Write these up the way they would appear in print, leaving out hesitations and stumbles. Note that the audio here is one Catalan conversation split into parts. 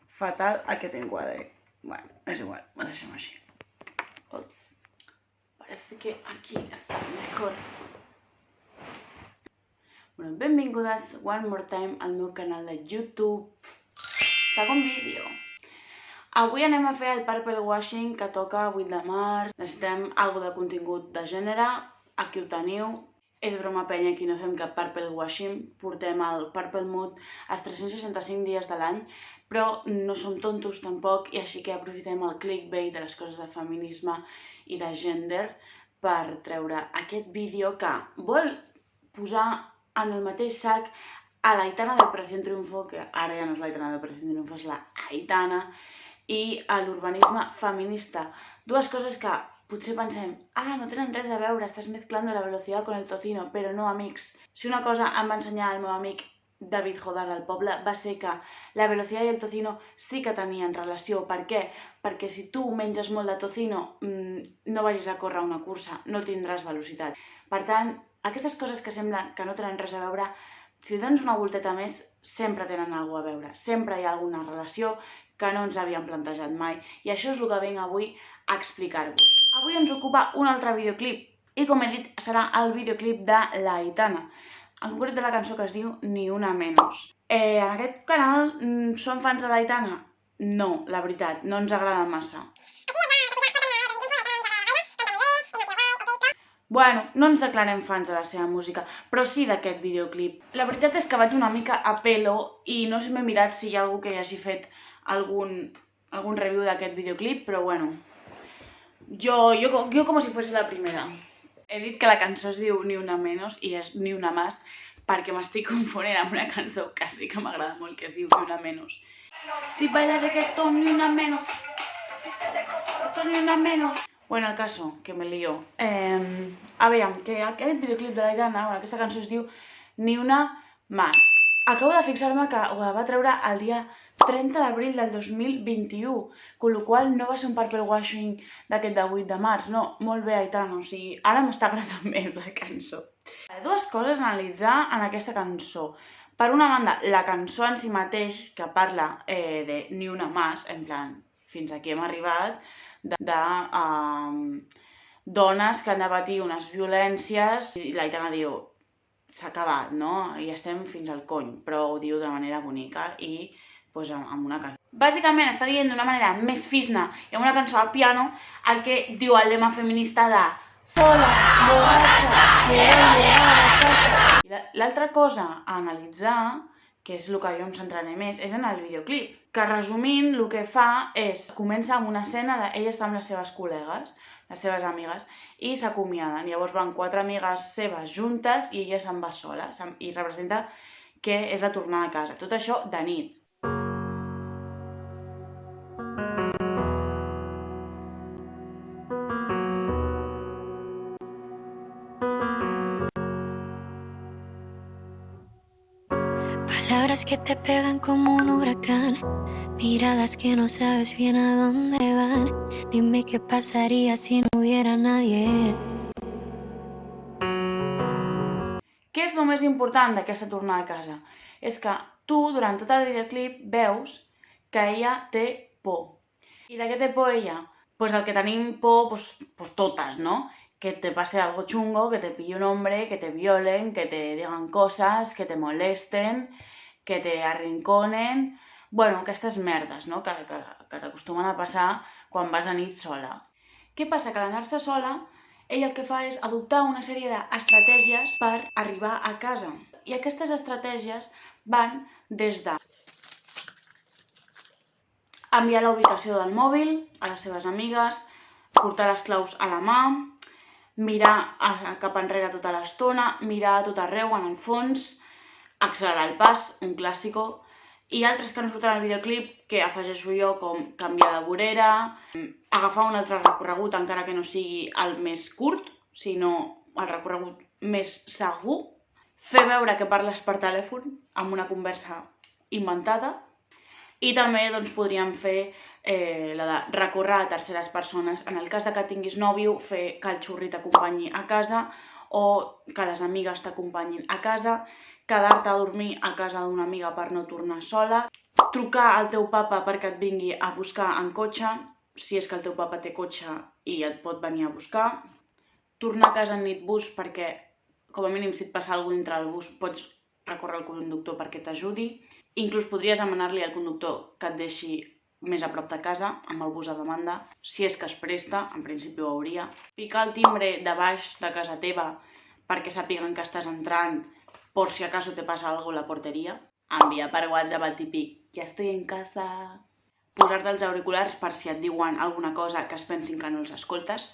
Fatal aquest encuadre. Bueno, es igual, lo dejamos así. Ups. Parece que aquí está mejor. Bueno, benvingudes one more time al meu canal de YouTube. Segon vídeo. Avui anem a fer el purple washing que toca 8 de març. Necessitem alguna de contingut de gènere. Aquí ho teniu. És broma, penya, aquí no fem cap purple washing. Portem el purple mood els 365 dies de l'any, però no som tontos tampoc, i així que aprofitem el clickbait de les coses de feminisme i de gender per treure aquest vídeo que vol posar en el mateix sac a l'Aitana d'Operación Triunfo, que ara ja no és l'Aitana d'Operación Triunfo, és la Aitana, i a l'urbanisme feminista. Dues coses que potser pensem, no tenen res a veure, estàs mezclando la velocitat con el tocino, però no, amics. Si una cosa em va ensenyar el meu amic David Jodar del poble va ser que la velocitat i el tocino sí que tenien relació. Per què? Perquè si tu menges molt de tocino, no vagis a córrer una cursa, no tindràs velocitat. Per tant, aquestes coses que semblen que no tenen res a veure, si dones una volteta més, sempre tenen alguna a veure. Sempre hi ha alguna relació que no ens havíem plantejat mai. I això és el que vinc avui a explicar-vos. Avui ens ocupa un altre videoclip, i com he dit, serà el videoclip de l'Aitana, en concret de la cançó que es diu Ni una menos. En aquest canal som fans de l'Aitana? No, la veritat, no ens agrada massa. Bueno, no ens declarem fans de la seva música, però sí d'aquest videoclip. La veritat és que vaig una mica a pelo i no sé m'he mirat si hi ha algú que hagi fet algun review d'aquest videoclip, però bueno, jo com si fos la primera. He dit que la cançó es diu Ni una menos i és Ni una más perquè m'estic confonent amb una cançó que sí que m'agrada molt, que es diu Ni una menos. Si baila reggaetón, ni una menos. Ni una menos. Bueno, el caso, que me lío. Aviam, que aquest videoclip de l'Aitana, aquesta cançó es diu Ni una más. Acabo de fixar-me que la va treure el dia 30 d'abril del 2021, con la qual no va ser un purple washing d'aquest de 8 de març, no, molt bé, Aitana, o sigui, ara m'està agradant més la cançó. Dues coses a analitzar en aquesta cançó. Per una banda, la cançó en si mateix, que parla de ni una más, en plan, fins aquí hem arribat, de dones que han de patir unes violències, i l'Aitana diu, s'ha acabat, no? I estem fins al cony, però ho diu de manera bonica i amb una cançó. Bàsicament està dient d'una manera més fisna i amb una cançó al piano el que diu el lema feminista de sola, borratxa, borratxa. L'altra cosa a analitzar, que és el que jo em centraré més, és en el videoclip, que resumint el que fa és, comença amb una escena d'ella està amb les seves col·legues, les seves amigues, i s'acomiaden. Llavors van 4 amigues seves juntes i ella se'n va sola i representa que és la tornada a casa. Tot això de nit. Palabras que te pegan como un huracán, miradas que no sabes bien a dónde van. Dime qué pasaría si no hubiera nadie. Què és el més important d'aquesta tornada a casa? És que tu, durant tot el videoclip, veus que ella té por. I de què té por ella? Pues el que tenim por, pues totes, ¿no? Que te pase algo chungo, que te pille un hombre, que te violen, que te digan cosas, que te molesten, que te arrinconen. Bueno, aquestes merdes, no? Que t'acostumen a passar quan vas a nit sola. Què passa? Que a l'anar-se sola, ella el que fa és adoptar una sèrie d'estratègies per arribar a casa. I aquestes estratègies van des de enviar la ubicació del mòbil a les seves amigues, portar les claus a la mà, mirar cap enrere tota l'estona, mirar a tot arreu en el fons, accelerar el pas, un clàssico, i altres que no surten al videoclip que afegeixo jo, com canviar de vorera, agafar un altre recorregut encara que no sigui el més curt, sinó el recorregut més segur, fer veure que parles per telèfon amb una conversa inventada, i també podríem fer la de recórrer a terceres persones. En el cas que tinguis nòvio, fer que el xurri t'acompanyi a casa o que les amigues t'acompanyin a casa, quedar-te a dormir a casa d'una amiga per no tornar sola. trucar al teu papa perquè et vingui a buscar en cotxe, si és que el teu papa té cotxe i et pot venir a buscar, tornar a casa en nitbus perquè, com a mínim, si et passa alguna cosa dintre el bus, pots recórrer al conductor perquè t'ajudi. Inclús podries demanar-li al conductor que et deixi més a prop de casa, amb el bus a demanda, si és que es presta, en principi ho hauria. Picar el timbre de baix de casa teva perquè sàpiguen que estàs entrant, por si acaso te passa alguna cosa a la porteria. Enviar per WhatsApp el típic, ja estoy en casa. Posar-te els auriculars per si et diuen alguna cosa que es pensin que no els escoltes,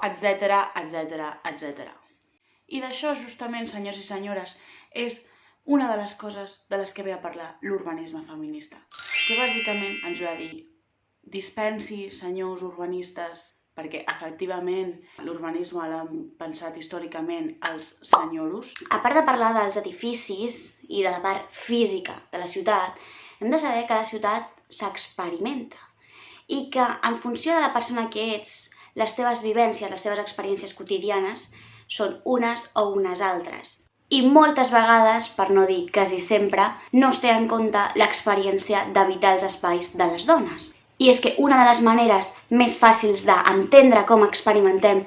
etc, etc, etc. I d'això, justament, senyors i senyores, és una de les coses de les que ve a parlar l'urbanisme feminista. Que bàsicament ens ve a dir, dispensi, senyors urbanistes, perquè efectivament l'urbanisme l'han pensat històricament els senyoros. A part de parlar dels edificis i de la part física de la ciutat, hem de saber que la ciutat s'experimenta i que en funció de la persona que ets, les teves vivències, les teves experiències quotidianes són unes o unes altres. I moltes vegades, per no dir quasi sempre, no es té en compte l'experiència d'habitar els espais de les dones. I és que una de les maneres més fàcils d'entendre com experimentem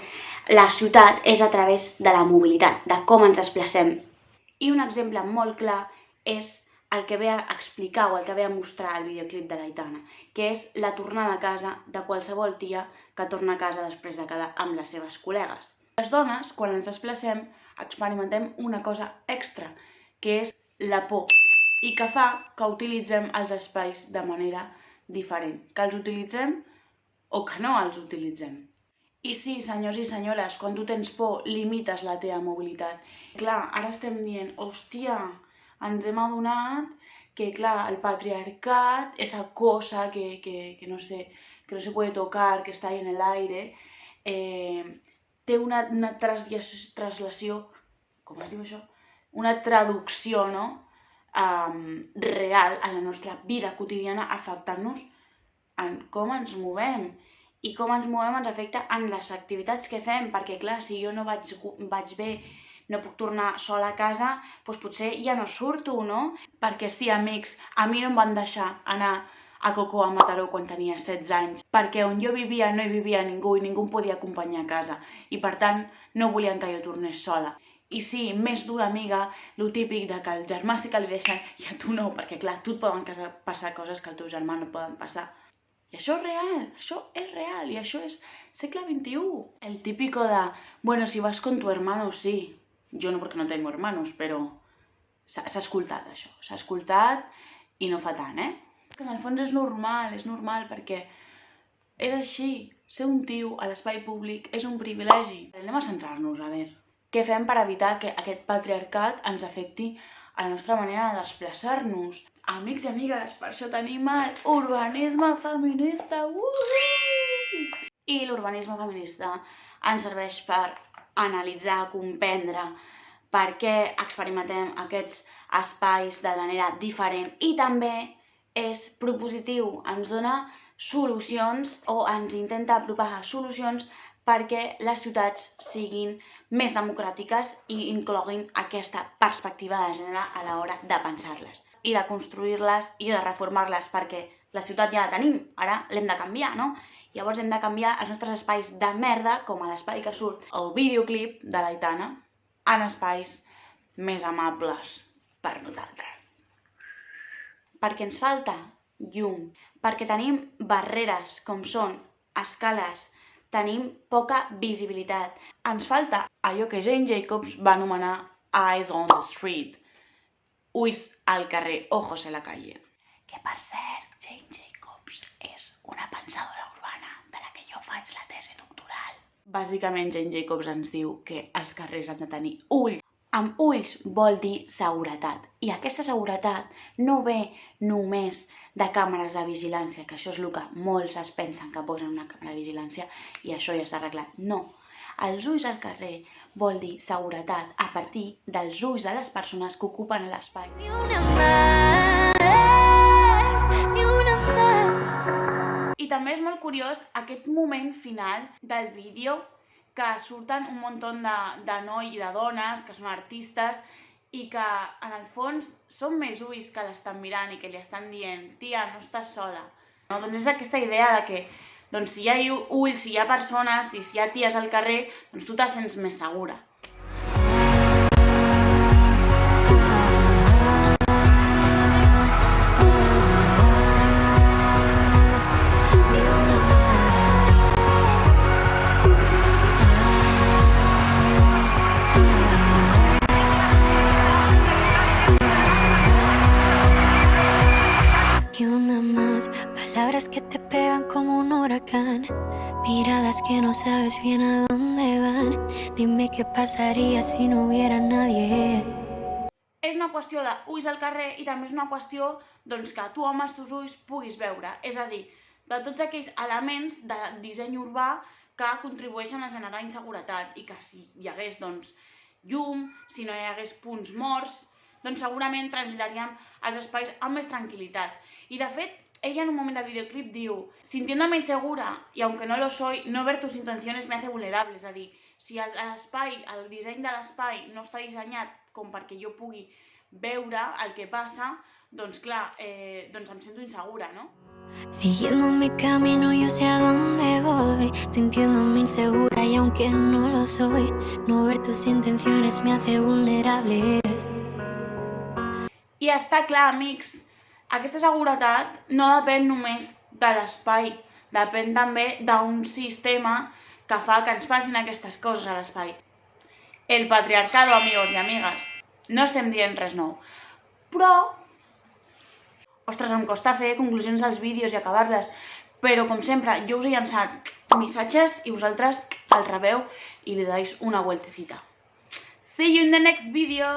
la ciutat és a través de la mobilitat, de com ens desplacem. I un exemple molt clar és el que ve a explicar o el que ve a mostrar el videoclip de l'Aitana, que és la tornada a casa de qualsevol tia que torna a casa després de quedar amb les seves col·legues. Les dones, quan ens desplacem, experimentem una cosa extra, que és la por, i que fa que utilitzem els espais de manera diferent, que els utilitzem o que no els utilitzem. I sí, senyors i senyores, quan tu tens por, limites la teva mobilitat. Clar, ara estem dient, hòstia, ens hem adonat que, clar, el patriarcat, esa cosa que no se puede tocar, que està ahí en el aire, té una traslació, com es diu això? Una traducció, no? Real a la nostra vida quotidiana, afectant-nos en com ens movem. I com ens movem ens afecta en les activitats que fem, perquè clar, si jo no vaig bé, no puc tornar sola a casa, doncs potser ja no surto, no? Perquè sí, amics, a mi no em van deixar anar a Coco a Mataró quan tenia 16 anys, perquè on jo vivia no hi vivia ningú i ningú em podia acompanyar a casa, i per tant no volien que jo tornés sola. I sí, més d'una amiga, lo típic de que el germà sí que li deixen i a tu no, perquè clar, tu et poden passar coses que al teu germà no poden passar. I això és real, i això és segle XXI. El típico de, bueno, si vas con tu hermano, sí. Jo no, perquè no tengo hermanos, però s'ha escoltat això, s'ha escoltat i no fa tant, Que en el fons és normal, perquè és així, ser un tio a l'espai públic és un privilegi. Anem a centrar-nos, a veure. Què fem per evitar que aquest patriarcat ens afecti a la nostra manera de desplaçar-nos? Amics i amigues, per això tenim el urbanisme feminista. I l'urbanisme feminista ens serveix per analitzar, comprendre per què experimentem aquests espais de manera diferent i també és propositiu, ens dona solucions o ens intenta apropar solucions perquè les ciutats siguin més democràtiques i incloguin aquesta perspectiva de gènere a l'hora de pensar-les i de construir-les i de reformar-les, perquè la ciutat ja la tenim, ara l'hem de canviar, no? Llavors hem de canviar els nostres espais de merda, com a l'espai que surt al videoclip de l'Aitana, en espais més amables per nosaltres. Perquè ens falta llum, perquè tenim barreres com són escales, tenim poca visibilitat. Ens falta allò que Jane Jacobs va anomenar Eyes on the Street, ulls al carrer, ojos en la calle. Que per cert, Jane Jacobs és una pensadora urbana de la que jo faig la tesi doctoral. Bàsicament, Jane Jacobs ens diu que els carrers han de tenir ulls. Amb ulls vol dir seguretat. I aquesta seguretat no ve només de càmeres de vigilància, que això és el que molts es pensen que posen una càmera de vigilància i això ja està arreglat. No. Els ulls al carrer vol dir seguretat a partir dels ulls de les persones que ocupen l'espai. I també és molt curiós aquest moment final del vídeo que surten un munt de nois i de dones que són artistes i que en el fons són més ulls que l'estan mirant i que li estan dient tia, no estàs sola. No? Doncs és aquesta idea de que si hi ha ulls, si hi ha persones i si hi ha ties al carrer, doncs tu te sents més segura. Palabras que te pegan como un huracán, miradas que no sabes bien a dónde van. Dime qué pasaría si no hubiera nadie. És una qüestió d'ulls al carrer i també és una qüestió que tu amb els teus ulls puguis veure. És a dir, de tots aquells elements de disseny urbà que contribueixen a generar inseguretat i que si hi hagués llum, si no hi hagués punts morts, segurament transitaríem els espais amb més tranquil·litat. I de fet, ella en un moment del videoclip diu sintiéndome insegura y aunque no lo soy, no ver tus intenciones me hace vulnerable. És a dir, si el disseny de l'espai no està dissenyat com perquè jo pugui veure el que passa, doncs clar, em sento insegura, no? Siguiendo mi camino yo sé a dónde voy, sintiéndome insegura y aunque no lo soy, no ver tus intenciones me hace vulnerable. I està clar, amics, aquesta seguretat no depèn només de l'espai, depèn també d'un sistema que fa que ens passin aquestes coses a l'espai. El patriarcado, amigos i amigues. No estem dient res nou. Però, ostres, em costa fer conclusions als vídeos i acabar-les, però com sempre, jo us he llançat missatges i vosaltres els rebeu i li dais una vueltecita. See you in the next video!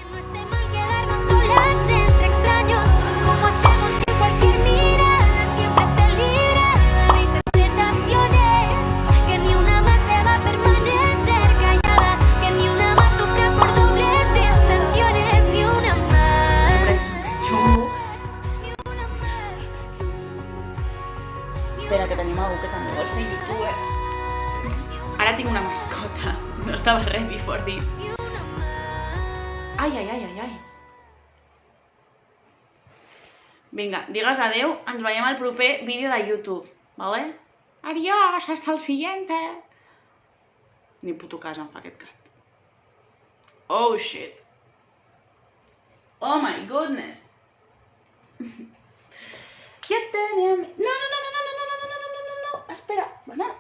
No esté mal quedarnos solas entre extraños, como hacemos que cualquier mirada siempre esté libre de interpretaciones, que ni una más deba permanecer callada, que ni una más sufra por dobles intenciones, ni una más. Espera, que tenim algú que també vol ser youtuber. Ara tinc una mascota. No estava ready for this. Ai, ai, ai, ai, ai. Vinga, digues adeu, ens veiem al proper vídeo de YouTube, vale? Adiós, hasta el siguiente. Ni puto cas em fa aquest gat. Oh, shit. Oh my goodness. Ja tenim... No, espera, banana.